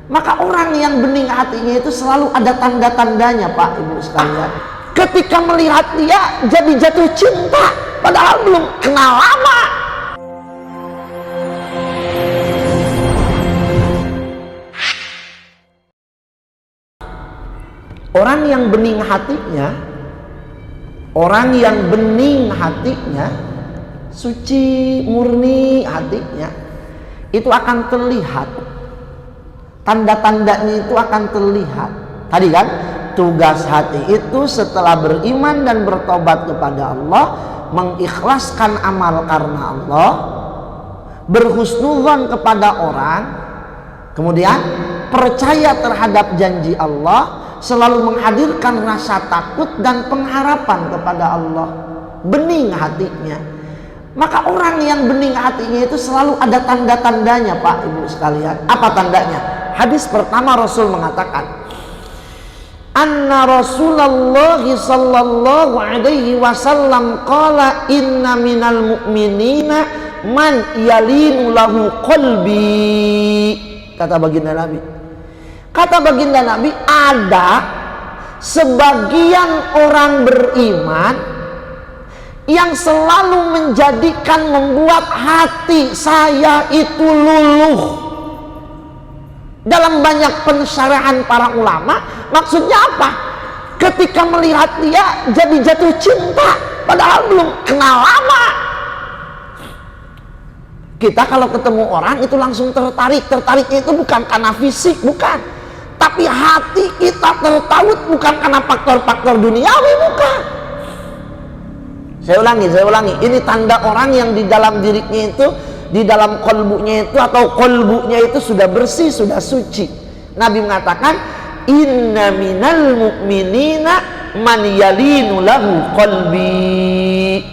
Maka orang yang bening hatinya itu selalu ada tanda-tandanya, Pak Ibu sekalian. Ketika melihat dia jadi jatuh cinta, padahal belum kenal lama. Orang yang bening hatinya, suci, murni hatinya, itu akan terlihat. Tanda-tandanya itu akan terlihat. Tadi kan, tugas hati itu setelah beriman dan bertobat kepada Allah, mengikhlaskan amal karena Allah, berhusnudzon kepada orang, kemudian percaya terhadap janji Allah, selalu menghadirkan rasa takut dan pengharapan kepada Allah. Bening hatinya. Maka orang yang bening hatinya itu selalu ada tanda-tandanya, Pak Ibu sekalian. Apa tandanya? Hadis pertama Rasul mengatakan, anna Rasulullah sallallahu alaihi wasallam qala inna minal mu'minina man yalinu lahu qalbi. Kata baginda Nabi, ada sebagian orang beriman yang selalu membuat hati saya itu luluh. Dalam banyak pensyarahan para ulama, maksudnya apa? Ketika melihat dia jadi jatuh cinta, padahal belum kenal lama. Kita kalau ketemu orang itu langsung tertarik. Tertariknya itu bukan karena fisik, bukan. Tapi hati kita tertaut bukan karena faktor-faktor duniawi, bukan. Saya ulangi. Ini tanda orang yang di dalam dirinya itu, di dalam kolbunya itu atau kolbunya itu sudah bersih, sudah suci. Nabi mengatakan, inna minal mu'minina man yalinu lahu qalbi.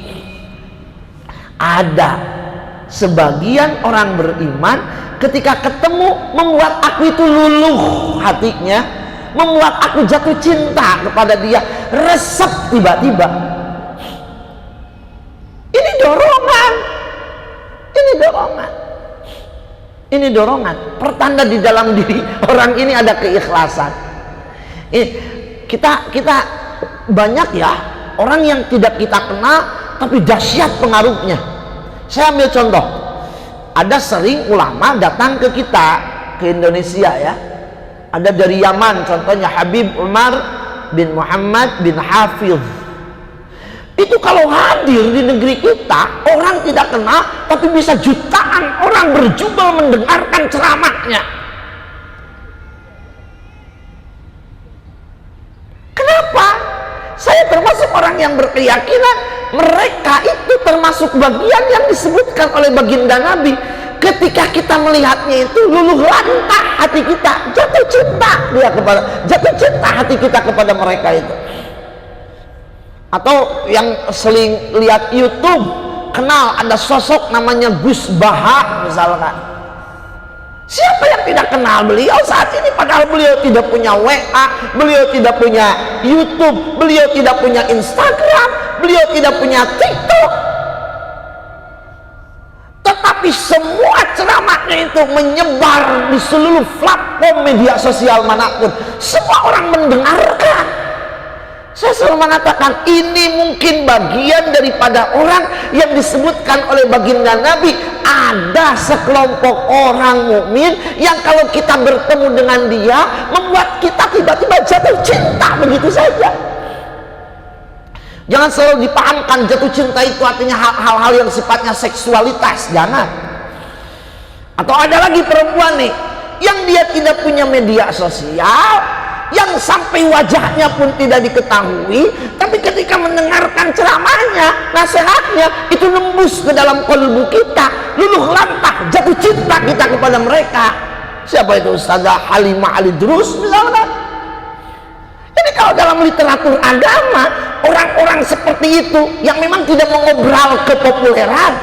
Ada sebagian orang beriman ketika ketemu membuat aku itu luluh hatinya, membuat aku jatuh cinta kepada dia, resep tiba-tiba. Ini dorongan. Pertanda di dalam diri orang ini ada keikhlasan. Kita banyak ya orang yang tidak kita kenal tapi dahsyat pengaruhnya. Saya ambil contoh. Ada sering ulama datang ke kita, ke Indonesia ya. Ada dari Yaman, contohnya Habib Umar bin Muhammad bin Hafiz. Itu kalau hadir di negeri kita, orang tidak kenal, tapi bisa jutaan orang berjubel mendengarkan ceramahnya. Kenapa? Saya termasuk orang yang berkeyakinan mereka itu termasuk bagian yang disebutkan oleh baginda Nabi. Ketika kita melihatnya itu luluh lantah hati kita, jatuh cinta hati kita kepada mereka itu. Atau yang sering lihat YouTube, kenal ada sosok namanya Gus Baha misalkan. Siapa yang tidak kenal beliau saat ini, padahal beliau tidak punya WA, beliau tidak punya YouTube, beliau tidak punya Instagram, beliau tidak punya TikTok. Tetapi semua ceramahnya itu menyebar di seluruh platform media sosial manapun. Semua orang mendengarkan. Saya selalu mengatakan ini mungkin bagian daripada orang yang disebutkan oleh baginda Nabi. Ada sekelompok orang mukmin yang kalau kita bertemu dengan dia membuat kita tiba-tiba jatuh cinta begitu saja. Jangan selalu dipahamkan jatuh cinta itu artinya hal-hal yang sifatnya seksualitas, jangan. Atau ada lagi perempuan nih yang dia tidak punya media sosial, yang sampai wajahnya pun tidak diketahui, tapi ketika mendengarkan ceramahnya, nasihatnya, itu nembus ke dalam kalbu kita, luluh lantah, jatuh cinta kita kepada mereka. Siapa itu? Ustazah Halimah Al-Idrus misalnya. Jadi kalau dalam literatur agama, orang-orang seperti itu yang memang tidak mengobral kepopuleran,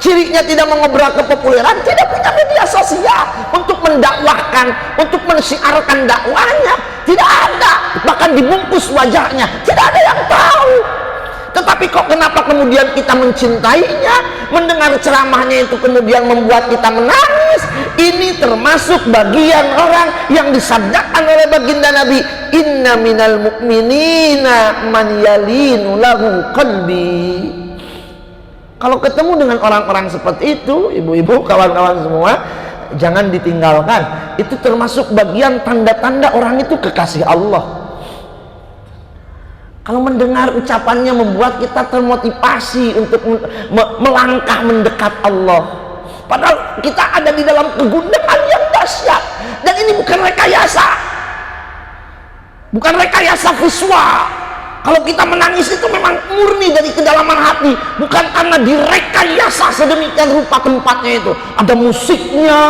cirinya tidak mengobrol kepopuleran, tidak punya media sosial untuk mendakwahkan, untuk mensiarkan dakwahnya, tidak ada. Bahkan dibungkus wajahnya, tidak ada yang tahu. Tetapi kok kenapa kemudian kita mencintainya, mendengar ceramahnya itu kemudian membuat kita menangis? Ini termasuk bagian orang yang disabdakan oleh baginda Nabi, inna minal mu'minina man yalinu lahu qalbi. Kalau ketemu dengan orang-orang seperti itu, ibu-ibu, kawan-kawan semua, jangan ditinggalkan. Itu termasuk bagian tanda-tanda orang itu kekasih Allah. Kalau mendengar ucapannya membuat kita termotivasi untuk melangkah mendekat Allah. Padahal kita ada di dalam kegundahan yang dahsyat, dan ini bukan rekayasa, bukan rekayasa visual. Kalau kita menangis itu memang murni dari kedalaman hati, bukan karena direkayasa sedemikian rupa tempatnya itu. Ada musiknya,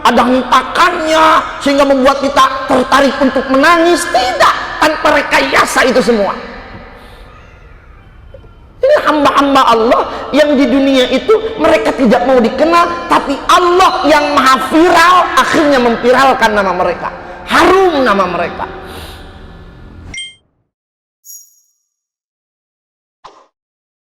ada hentakannya, sehingga membuat kita tertarik untuk menangis. Tidak, tanpa rekayasa itu semua. Ini hamba-hamba Allah yang di dunia itu mereka tidak mau dikenal, tapi Allah yang maha viral akhirnya memviralkan nama mereka, harum nama mereka.